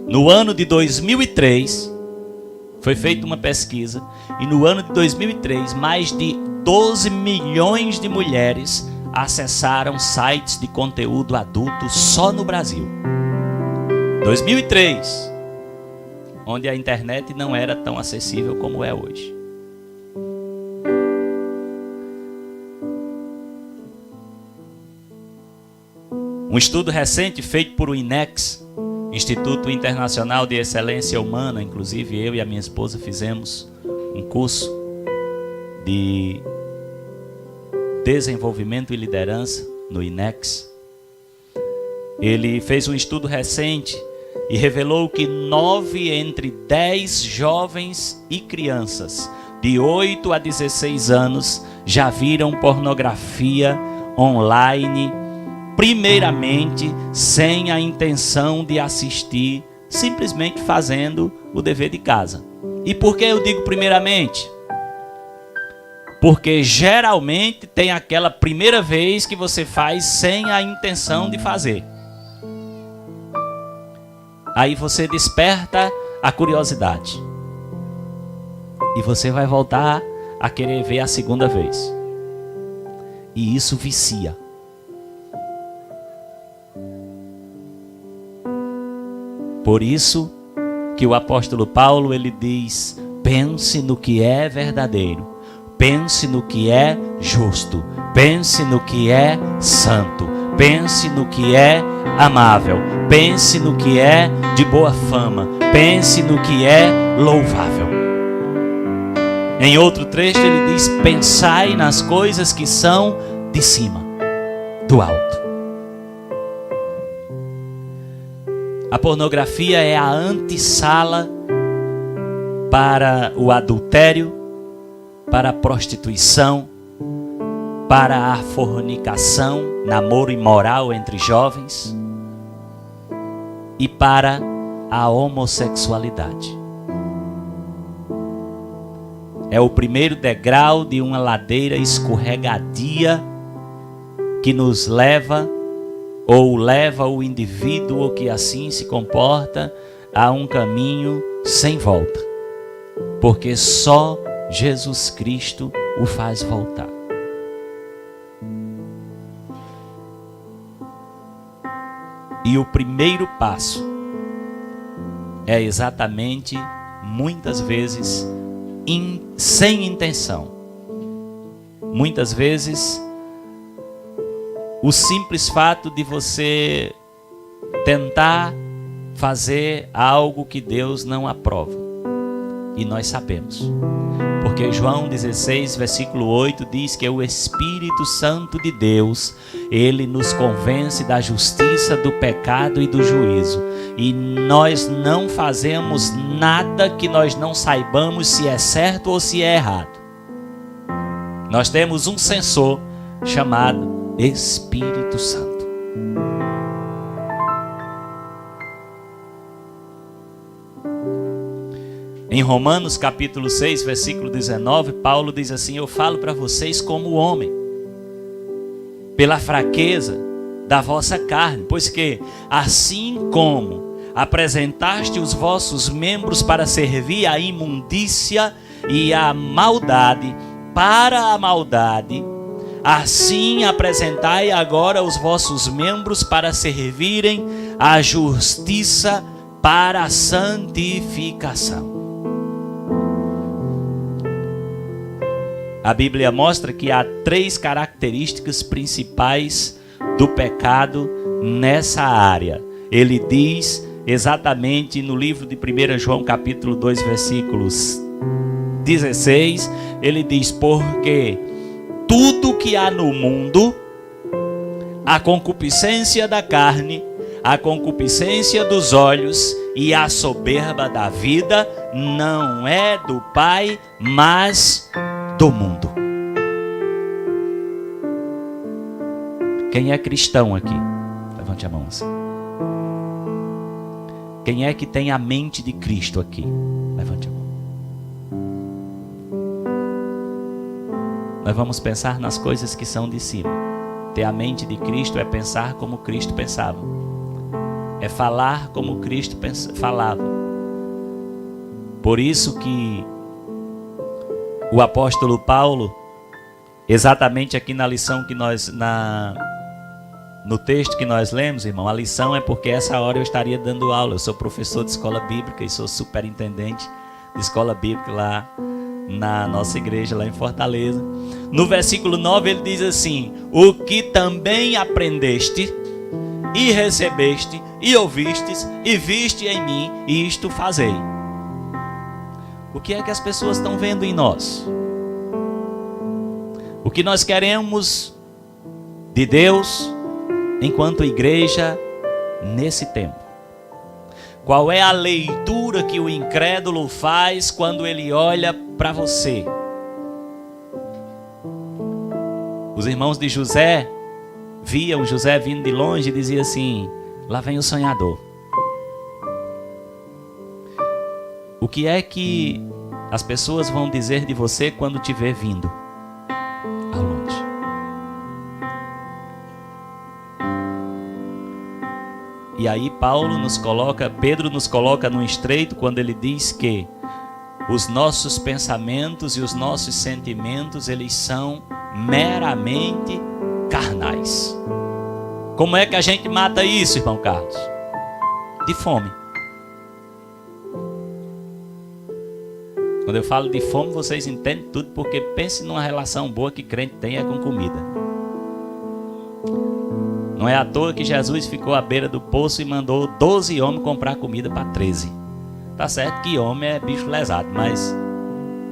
No ano de 2003, foi feita uma pesquisa, e no ano de 2003, mais de 12 milhões de mulheres acessaram sites de conteúdo adulto só no Brasil. 2003, onde a internet não era tão acessível como é hoje. Um estudo recente feito por o INEX, Instituto Internacional de Excelência Humana, inclusive eu e a minha esposa fizemos um curso de desenvolvimento e liderança no INEX. Ele fez um estudo recente e revelou que 9 entre 10 jovens e crianças de 8 a 16 anos já viram pornografia online, primeiramente sem a intenção de assistir, simplesmente fazendo o dever de casa. E por que eu digo primeiramente? Porque geralmente tem aquela primeira vez que você faz sem a intenção de fazer. Aí você desperta a curiosidade. E você vai voltar a querer ver a segunda vez. E isso vicia. Por isso que o apóstolo Paulo ele diz: pense no que é verdadeiro, pense no que é justo, pense no que é santo, pense no que é amável, pense no que é de boa fama, pense no que é louvável. Em outro trecho ele diz: pensai nas coisas que são de cima, do alto. A pornografia é a antessala para o adultério, para a prostituição, para a fornicação, namoro imoral entre jovens e para a homossexualidade. É o primeiro degrau de uma ladeira escorregadia que nos leva ou leva o indivíduo que assim se comporta a um caminho sem volta. Porque só Jesus Cristo o faz voltar. E o primeiro passo é exatamente, muitas vezes, sem intenção. Muitas vezes, o simples fato de você tentar fazer algo que Deus não aprova. E nós sabemos. Porque João 16, versículo 8 diz que o Espírito Santo de Deus, ele nos convence da justiça, do pecado e do juízo. E nós não fazemos nada que nós não saibamos se é certo ou se é errado. Nós temos um censor chamado Espírito Santo. Em Romanos capítulo 6, versículo 19, Paulo diz assim: eu falo para vocês como homem, pela fraqueza da vossa carne, pois que assim como apresentaste os vossos membros para servir à imundícia e à maldade, para a maldade, assim apresentai agora os vossos membros para servirem à justiça, para a santificação. A Bíblia mostra que há 3 características principais do pecado nessa área. Ele diz exatamente no livro de 1 João capítulo 2, versículos 16, ele diz: porque tudo que há no mundo, a concupiscência da carne, a concupiscência dos olhos e a soberba da vida, não é do Pai, mas do mundo. Quem é cristão aqui? Levante a mão assim. Quem é que tem a mente de Cristo aqui? Levante a mão. Nós vamos pensar nas coisas que são de cima. Ter a mente de Cristo é pensar como Cristo pensava. É falar como Cristo falava. Por isso que o apóstolo Paulo, exatamente aqui na lição que nós, no texto que nós lemos, irmão, a lição é porque essa hora eu estaria dando aula. Eu sou professor de escola bíblica e sou superintendente de escola bíblica lá na nossa igreja, lá em Fortaleza. No versículo 9 ele diz assim: o que também aprendeste e recebeste e ouvistes e viste em mim, isto fazei. O que é que as pessoas estão vendo em nós? O que nós queremos de Deus enquanto igreja nesse tempo? Qual é a leitura que o incrédulo faz quando ele olha para você? Os irmãos de José viam José vindo de longe e diziam assim: lá vem o sonhador. O que é que as pessoas vão dizer de você quando te ver vindo ao longe? E aí Pedro nos coloca no estreito quando ele diz que os nossos pensamentos e os nossos sentimentos, eles são meramente carnais. Como é que a gente mata isso, irmão Carlos? De fome. Quando eu falo de fome, vocês entendem tudo, porque pense numa relação boa que crente tem é com comida. Não é à toa que Jesus ficou à beira do poço e mandou 12 homens comprar comida para 13. Tá certo que homem é bicho lesado, mas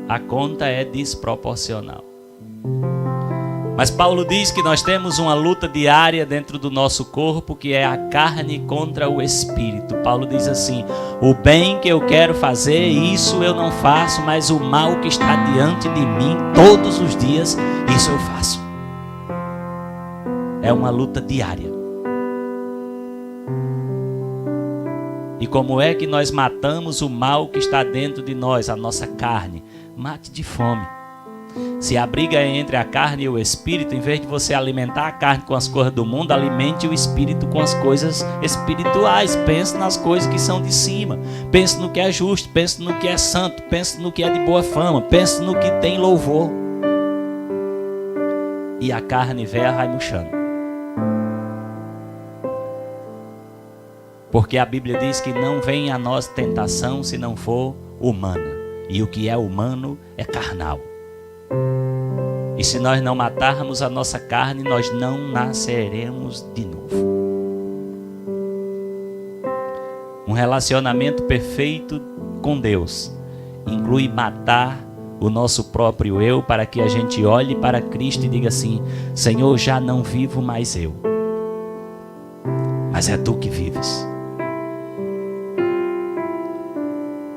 a conta é desproporcional. Mas Paulo diz que nós temos uma luta diária dentro do nosso corpo, que é a carne contra o espírito. Paulo diz assim: o bem que eu quero fazer, isso eu não faço, mas o mal que está diante de mim todos os dias, isso eu faço. É uma luta diária. E como é que nós matamos o mal que está dentro de nós, a nossa carne? Mate de fome. Se a briga é entre a carne e o espírito, em vez de você alimentar a carne com as coisas do mundo, alimente o espírito com as coisas espirituais. Pense nas coisas que são de cima. Pense no que é justo, pense no que é santo, pense no que é de boa fama, pense no que tem louvor. E a carne véia vai murchando. Porque a Bíblia diz que não vem a nós tentação se não for humana. E o que é humano é carnal. E se nós não matarmos a nossa carne, nós não nasceremos de novo. Um relacionamento perfeito com Deus inclui matar o nosso próprio eu, para que a gente olhe para Cristo e diga assim: Senhor, já não vivo mais eu, mas é Tu que vives.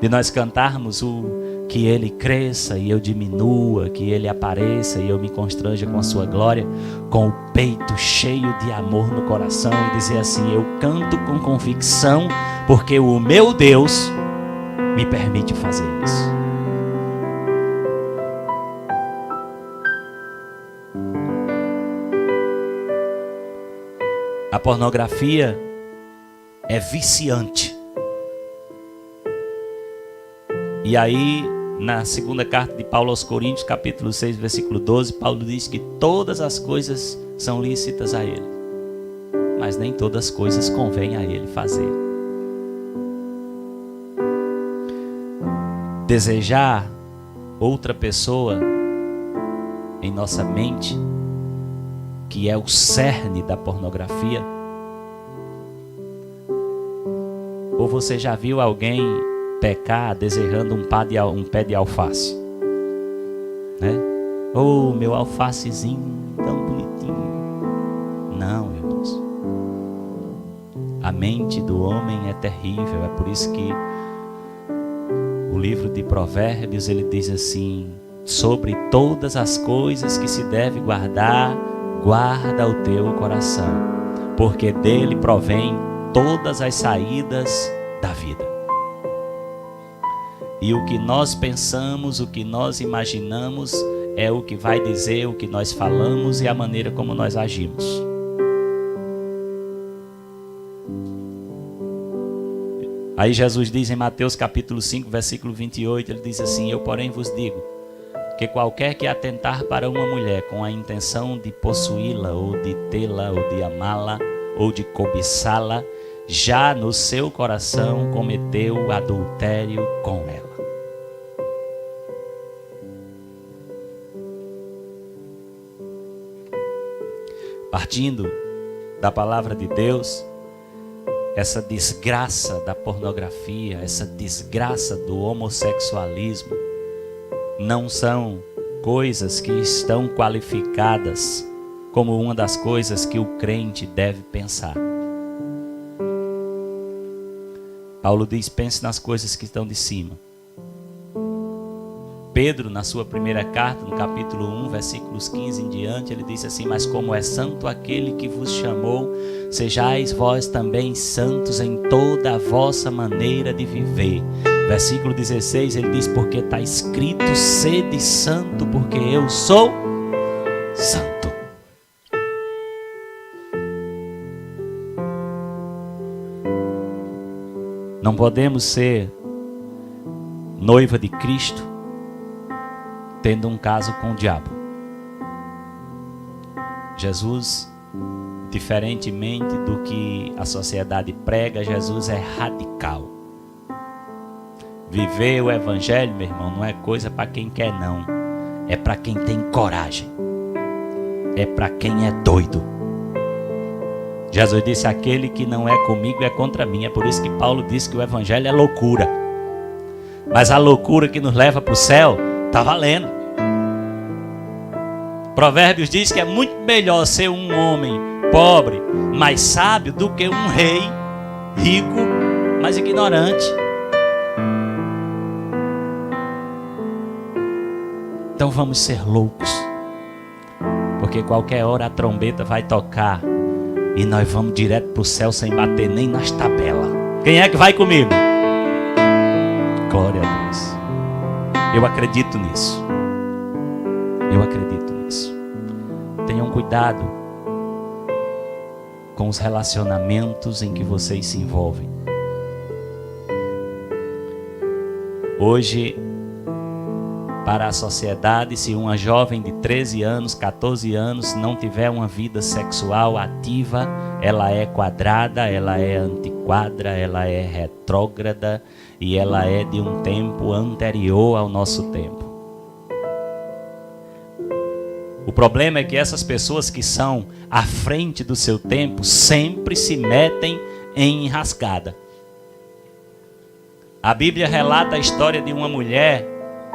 De nós cantarmos o que Ele cresça e eu diminua, que Ele apareça e eu me constranja com a sua glória, com o peito cheio de amor no coração, e dizer assim: eu canto com convicção, porque o meu Deus me permite fazer isso. A pornografia é viciante. E aí, na segunda carta de Paulo aos Coríntios, capítulo 6, versículo 12, Paulo diz que todas as coisas são lícitas a ele, mas nem todas as coisas convém a ele fazer. Desejar outra pessoa em nossa mente, que é o cerne da pornografia. Ou você já viu alguém pecar desejando um pé de alface, né? Oh, meu alfacezinho tão bonitinho. Não, irmãos. A mente do homem é terrível. É por isso que o livro de Provérbios, ele diz assim: sobre todas as coisas que se deve guardar, guarda o teu coração, porque dele provém todas as saídas da vida. E o que nós pensamos, o que nós imaginamos, é o que vai dizer o que nós falamos e a maneira como nós agimos. Aí Jesus diz em Mateus capítulo 5, versículo 28, ele diz assim: eu, porém, vos digo, que qualquer que atentar para uma mulher com a intenção de possuí-la, ou de tê-la, ou de amá-la, ou de cobiçá-la, já no seu coração cometeu adultério com ela. Partindo da palavra de Deus, essa desgraça da pornografia, essa desgraça do homossexualismo, não são coisas que estão qualificadas como uma das coisas que o crente deve pensar. Paulo diz: pense nas coisas que estão de cima. Pedro, na sua primeira carta, no capítulo 1, versículos 15 em diante, ele diz assim: mas como é santo aquele que vos chamou, sejais vós também santos em toda a vossa maneira de viver. Versículo 16, ele diz: porque está escrito, sede santo, porque eu sou santo. Não podemos ser noiva de Cristo tendo um caso com o diabo. Jesus, diferentemente do que a sociedade prega, Jesus é radical. Viver o evangelho, meu irmão, não é coisa para quem quer, não. É para quem tem coragem. É para quem é doido. Jesus disse: aquele que não é comigo é contra mim. É por isso que Paulo disse que o evangelho é loucura. Mas a loucura que nos leva para o céu está valendo. Provérbios diz que é muito melhor ser um homem pobre, mas sábio, do que um rei rico, mas ignorante. Então vamos ser loucos, porque qualquer hora a trombeta vai tocar e nós vamos direto para o céu sem bater nem nas tabelas. Quem é que vai comigo? Glória a Deus. Eu acredito nisso. Eu acredito nisso. Tenham cuidado com os relacionamentos em que vocês se envolvem. Hoje, para a sociedade, se uma jovem de 13 anos, 14 anos não tiver uma vida sexual ativa, ela é quadrada, ela é antiquada, ela é retrógrada e ela é de um tempo anterior ao nosso tempo. O problema é que essas pessoas que são à frente do seu tempo sempre se metem em enrascada. A Bíblia relata a história de uma mulher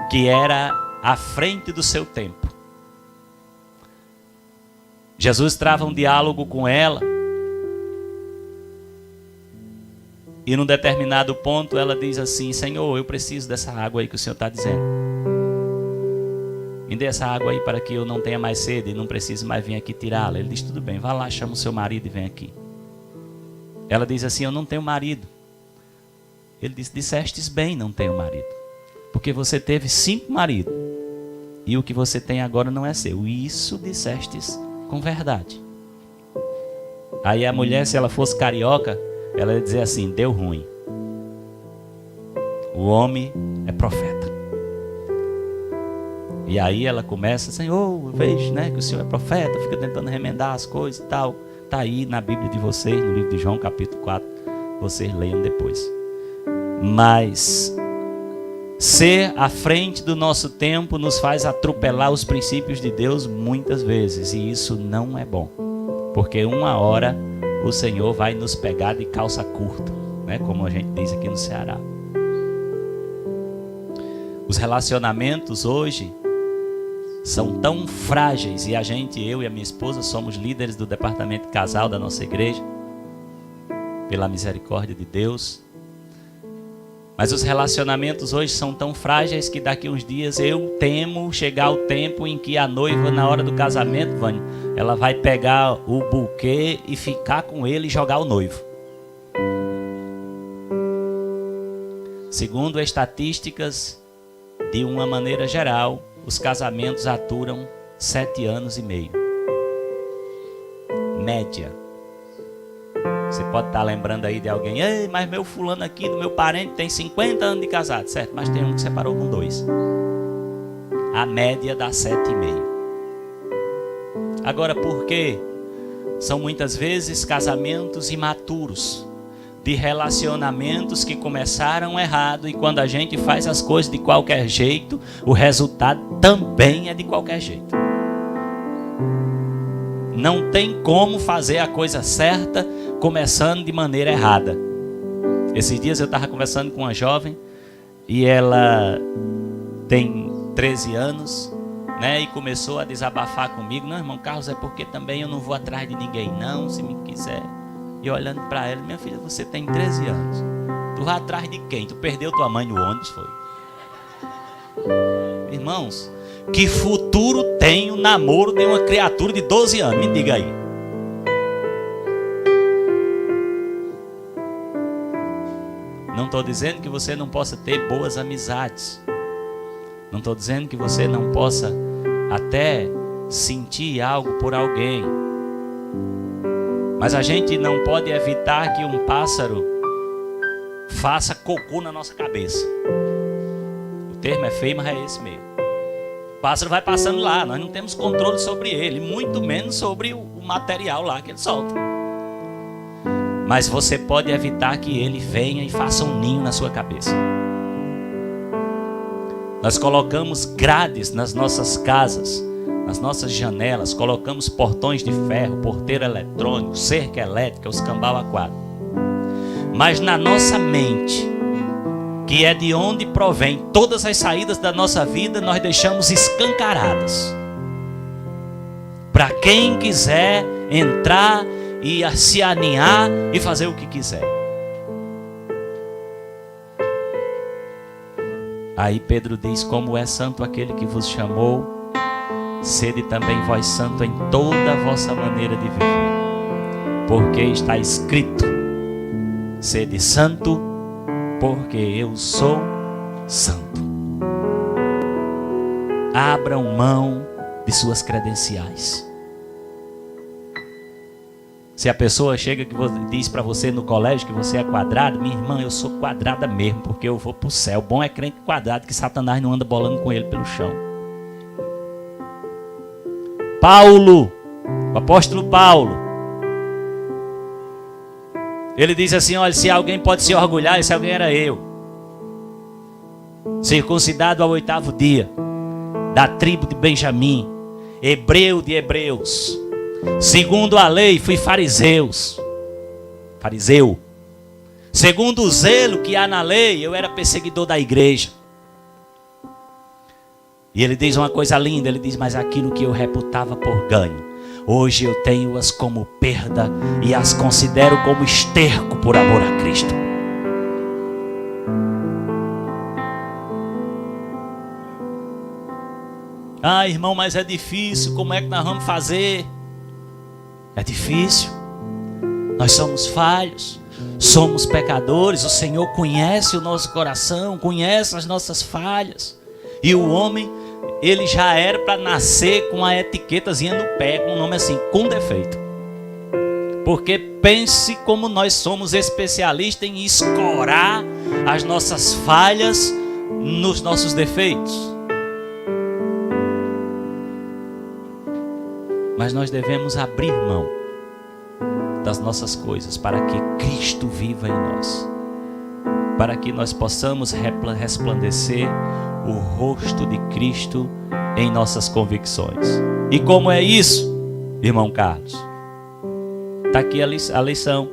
que era à frente do seu tempo. Jesus trava um diálogo com ela. E num determinado ponto ela diz assim: Senhor, eu preciso dessa água aí que o Senhor está dizendo. Me dê essa água aí para que eu não tenha mais sede e não precise mais vir aqui tirá-la. Ele diz: tudo bem, vá lá, chama o seu marido e vem aqui. Ela diz assim: eu não tenho marido. Ele diz: dissestes bem, não tenho marido. Porque você teve 5 maridos. E o que você tem agora não é seu. Isso dissestes com verdade. Aí a mulher, se ela fosse carioca, ela ia dizer assim: deu ruim. O homem é profeta. E aí ela começa: Senhor, eu vejo, né, que o Senhor é profeta, fica tentando remendar as coisas e tal. Está aí na Bíblia de vocês, no livro de João, capítulo 4. Vocês leiam depois. Mas ser à frente do nosso tempo nos faz atropelar os princípios de Deus muitas vezes. E isso não é bom. Porque uma hora o Senhor vai nos pegar de calça curta, né, como a gente diz aqui no Ceará. Os relacionamentos hoje são tão frágeis, e eu e a minha esposa somos líderes do departamento de casal da nossa igreja, pela misericórdia de Deus. Mas os relacionamentos hoje são tão frágeis que daqui uns dias eu temo chegar o tempo em que a noiva, na hora do casamento, Vânia, ela vai pegar o buquê e ficar com ele e jogar o noivo. Segundo estatísticas, de uma maneira geral, os casamentos aturam 7 anos e meio. Média. Você pode estar lembrando aí de alguém: ei, mas meu fulano aqui, do meu parente, tem 50 anos de casado. Certo, mas tem um que separou com 2. A média dá 7,5. Agora, por quê? São muitas vezes casamentos imaturos, de relacionamentos que começaram errado, e quando a gente faz as coisas de qualquer jeito, o resultado também é de qualquer jeito. Não tem como fazer a coisa certa começando de maneira errada. Esses dias eu estava conversando com uma jovem e ela tem 13 anos, né, e começou a desabafar comigo: não, irmão Carlos, é porque também eu não vou atrás de ninguém não, se me quiser. E olhando para ela: minha filha, você tem 13 anos. Tu vai atrás de quem? Tu perdeu tua mãe no ônibus, foi? Irmãos, que futuro tem o namoro de uma criatura de 12 anos? Me diga aí. Não estou dizendo que você não possa ter boas amizades. Não estou dizendo que você não possa até sentir algo por alguém. Mas a gente não pode evitar que um pássaro faça cocô na nossa cabeça. O termo é feio, mas é esse mesmo. O pássaro vai passando lá, nós não temos controle sobre ele, muito menos sobre o material lá que ele solta. Mas você pode evitar que ele venha e faça um ninho na sua cabeça. Nós colocamos grades nas nossas casas, nas nossas janelas, colocamos portões de ferro, porteiro eletrônico, cerca elétrica, os cambau a quadro. Mas na nossa mente, que é de onde provém todas as saídas da nossa vida, nós deixamos escancaradas para quem quiser entrar e se aninhar e fazer o que quiser. Aí Pedro diz: como é santo aquele que vos chamou, sede também vós santo em toda a vossa maneira de viver, porque está escrito: sede santo, porque eu sou santo. Abram mão de suas credenciais. Se a pessoa chega que diz para você no colégio que você é quadrado, minha irmã, eu sou quadrada mesmo, porque eu vou para o céu. Bom é crente quadrado, que Satanás não anda bolando com ele pelo chão. Paulo, o apóstolo Paulo, ele diz assim, olha, se alguém pode se orgulhar, esse alguém era eu. Circuncidado ao 8º dia, da tribo de Benjamim, hebreu de hebreus. Segundo a lei, fui fariseu. Segundo o zelo que há na lei, eu era perseguidor da igreja. E ele diz uma coisa linda, ele diz, mas aquilo que eu reputava por ganho, hoje eu tenho-as como perda e as considero como esterco por amor a Cristo. Ah, irmão, mas é difícil, como é que nós vamos fazer? É difícil, nós somos falhos, somos pecadores, o Senhor conhece o nosso coração, conhece as nossas falhas. E o homem, ele já era para nascer com a etiquetazinha no pé, com um nome assim, com defeito. Porque pense como nós somos especialistas em escorar as nossas falhas nos nossos defeitos. Mas nós devemos abrir mão das nossas coisas para que Cristo viva em nós. Para que nós possamos resplandecer o rosto de Cristo em nossas convicções. E como é isso, irmão Carlos? Está aqui a lição.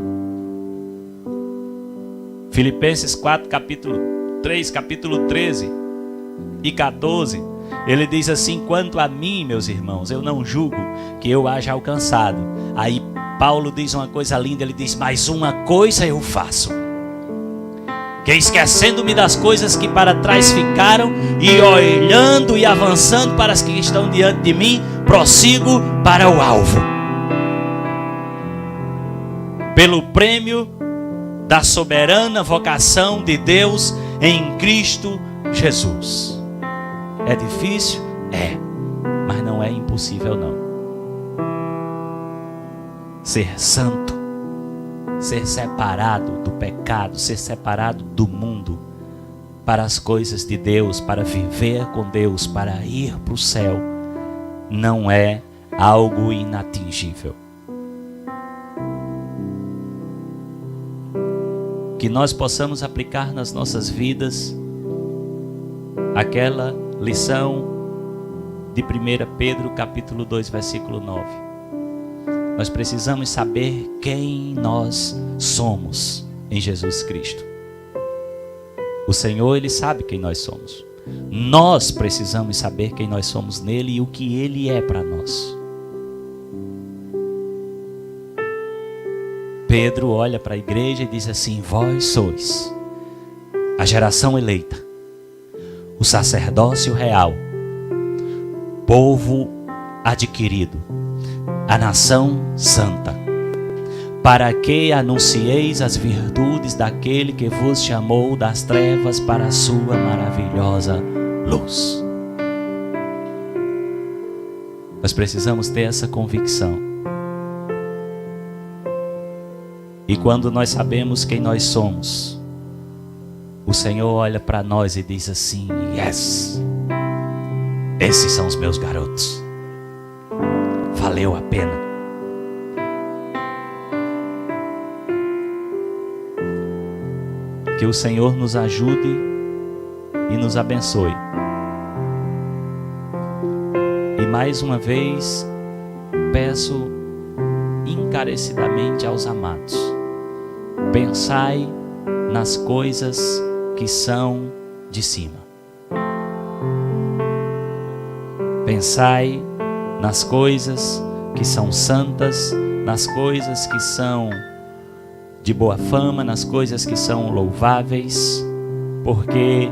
Filipenses 4, capítulo 3, capítulo 13 e 14. Ele diz assim, quanto a mim, meus irmãos, eu não julgo que eu haja alcançado. Aí Paulo diz uma coisa linda, ele diz, mas uma coisa eu faço, que esquecendo-me das coisas que para trás ficaram, e olhando e avançando para as que estão diante de mim, prossigo para o alvo, pelo prêmio da soberana vocação de Deus em Cristo Jesus. É difícil? É, mas não é impossível não. Ser santo, ser separado do pecado, ser separado do mundo, para as coisas de Deus, para viver com Deus, para ir para o céu, não é algo inatingível. Que nós possamos aplicar nas nossas vidas aquela lição de 1 Pedro capítulo 2, versículo 9. Nós precisamos saber quem nós somos em Jesus Cristo. O Senhor, Ele sabe quem nós somos. Nós precisamos saber quem nós somos nele e o que Ele é para nós. Pedro olha para a igreja e diz assim, vós sois a geração eleita, o sacerdócio real, povo adquirido, a nação santa, para que anuncieis as virtudes daquele que vos chamou das trevas para a sua maravilhosa luz. Nós precisamos ter essa convicção. E quando nós sabemos quem nós somos, o Senhor olha para nós e diz assim, yes, esses são os meus garotos. Valeu a pena. Que o Senhor nos ajude e nos abençoe. E mais uma vez, peço encarecidamente aos amados, pensai nas coisas que são de cima. Pensai nas coisas que são santas, nas coisas que são de boa fama, nas coisas que são louváveis, porque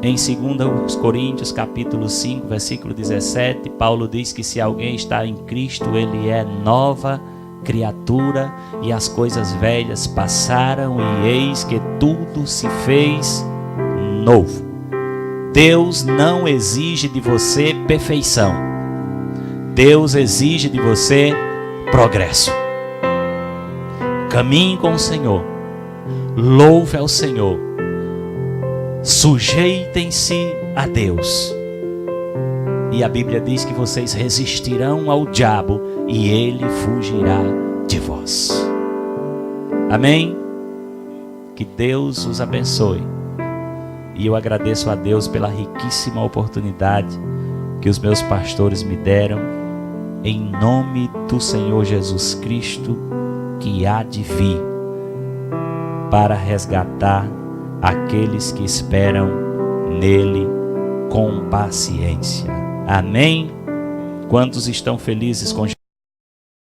em 2 Coríntios capítulo 5, versículo 17, Paulo diz que se alguém está em Cristo, ele é nova criatura, e as coisas velhas passaram, e eis que tudo se fez novo. Deus não exige de você perfeição. Deus exige de você progresso. Caminhe com o Senhor. Louve ao Senhor. Sujeitem-se a Deus. E a Bíblia diz que vocês resistirão ao diabo e ele fugirá de vós. Amém? Que Deus os abençoe. E eu agradeço a Deus pela riquíssima oportunidade que os meus pastores me deram, em nome do Senhor Jesus Cristo, que há de vir para resgatar aqueles que esperam nele com paciência. Amém? Quantos estão felizes com Jesus?